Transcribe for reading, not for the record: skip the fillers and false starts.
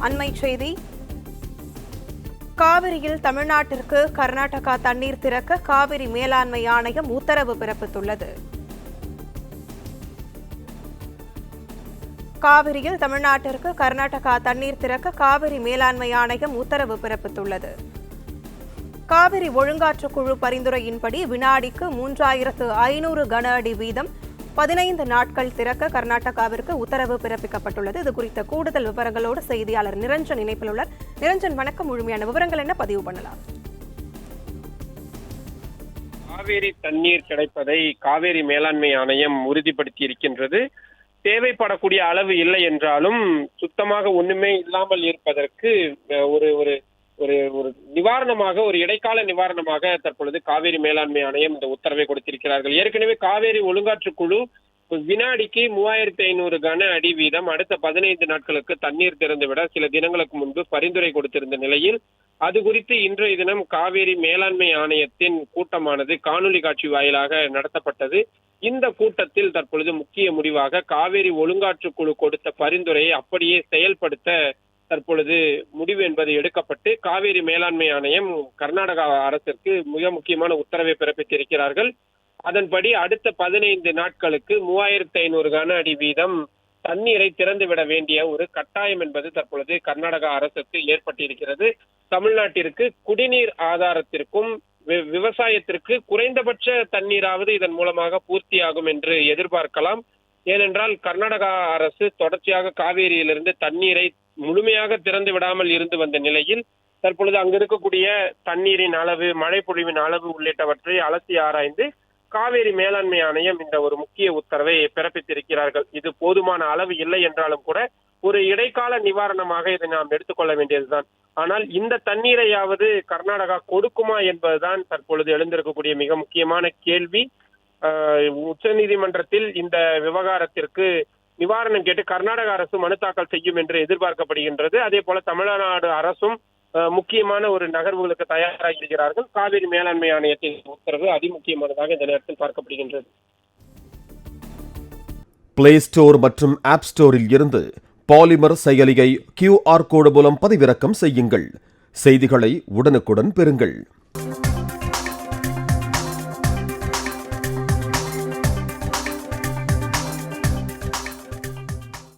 அண்மைச் செய்தி. காவிரியில் தமிழ்நாட்டிற்கு கர்நாடகா தண்ணீர் திறக்க காவிரி மேலாண்மை ஆணையம் உத்தரவு பிறப்பித்துள்ளது. காவிரியில் தமிழ்நாட்டிற்கு கர்நாடகா தண்ணீர் திறக்க காவிரி மேலாண்மை ஆணையம் உத்தரவு பிறப்பித்துள்ளது. காவிரி ஒழுங்காற்று குழு பரிந்துரையின்படி வினாடிக்கு 3500 கன அடி வீதம் 15 நாட்கள் திறக்க கர்நாடகாவிற்கு உத்தரவு பிறப்பிக்கப்பட்டுள்ளது. இது குறித்த கூடுதல் விவரங்களோடு செய்தியாளர் நிரஞ்சன் இணைப்பில் உள்ளார். நிரஞ்சன், வணக்கம். முழுமையான விவரங்கள் என்ன பதிவு பண்ணலாம்? காவேரி தண்ணீர் கிடைப்பதை காவேரி மேலாண்மை ஆணையம் உறுதிப்படுத்தி இருக்கின்றது. தேவைப்படக்கூடிய அளவு இல்லை என்றாலும் சுத்தமாக ஒண்ணுமே இல்லாமல் இருப்பதற்கு ஒரு ஒரு ஒரு ஒரு நிவாரணமாக, ஒரு இடைக்கால நிவாரணமாக தற்பொழுது காவேரி மேலாண்மை ஆணையம் இந்த உத்தரவை கொடுத்திருக்கிறார்கள். ஏற்கனவே காவேரி ஒழுங்காற்று குழு வினாடிக்கு 3500 கன அடி வீதம் அடுத்த 15 நாட்களுக்கு தண்ணீர் திறந்துவிட சில தினங்களுக்கு முன்பு பரிந்துரை கொடுத்திருந்த நிலையில் அது குறித்து இன்றைய தினம் காவேரி மேலாண்மை ஆணையத்தின் கூட்டமானது காணொலி காட்சி வாயிலாக நடத்தப்பட்டது. இந்த கூட்டத்தில் தற்பொழுது முக்கிய முடிவாக காவேரி ஒழுங்காற்று குழு கொடுத்த பரிந்துரையை அப்படியே செயல்படுத்த தற்பொழுது முடிவு என்பது எடுக்கப்பட்டு காவேரி மேலாண்மை ஆணையம் கர்நாடகா அரசிற்கு மிக முக்கியமான உத்தரவை பிறப்பித்திருக்கிறார்கள். அதன்படி அடுத்த 15 நாட்களுக்கு 3500 கன அடி வீதம் தண்ணீரை திறந்துவிட வேண்டிய ஒரு கட்டாயம் என்பது தற்பொழுது கர்நாடகா அரசுக்கு ஏற்பட்டிருக்கிறது. தமிழ்நாட்டிற்கு குடிநீர் ஆதாரத்திற்கும் விவசாயத்திற்கு குறைந்தபட்ச தண்ணீராவது இதன் மூலமாக பூர்த்தியாகும் என்று எதிர்பார்க்கலாம். ஏனென்றால் கர்நாடகா அரசு தொடர்ச்சியாக காவேரியிலிருந்து தண்ணீரை முழுமையாக திறந்து விடாமல் இருந்து வந்த நிலையில் தற்பொழுது அங்கு இருக்கக்கூடிய தண்ணீரின் அளவு, மழை பொழிவின் அளவு உள்ளிட்டவற்றை அலசி ஆராய்ந்து காவேரி மேலாண்மை ஆணையம் இந்த ஒரு முக்கிய உத்தரவை பிறப்பித்திருக்கிறார்கள். இது போதுமான அளவு இல்லை என்றாலும் கூட ஒரு இடைக்கால நிவாரணமாக இதை நாம் எடுத்துக்கொள்ள வேண்டியதுதான். ஆனால் இந்த தண்ணீரையாவது கர்நாடகா கொடுக்குமா என்பதுதான் தற்பொழுது எழுந்திருக்கக்கூடிய மிக முக்கியமான கேள்வி. உச்ச நீதிமன்றத்தில் இந்த விவகாரத்திற்கு நிவாரணம் கேட்டு கர்நாடக அரசு மனு தாக்கல் செய்யும் என்று எதிர்பார்க்கப்படுகின்றது. அதே போல தமிழ்நாடு அரசும் முக்கியமான ஒரு நகர்வுகளுக்கு தயாராகி இருக்கிறார்கள். காவிரி மேலாண்மை ஆணையத்தின் உத்தரவு அதிமுக்கியமானதாக இந்த நேரத்தில் பார்க்கப்படுகின்றது. பிளே ஸ்டோர் மற்றும் ஆப் ஸ்டோரில் இருந்து பாலிமர் செயலியை QR கோடு மூலம் பதிவிறக்கம் செய்யுங்கள். செய்திகளை உடனுக்குடன் பெறுங்கள்.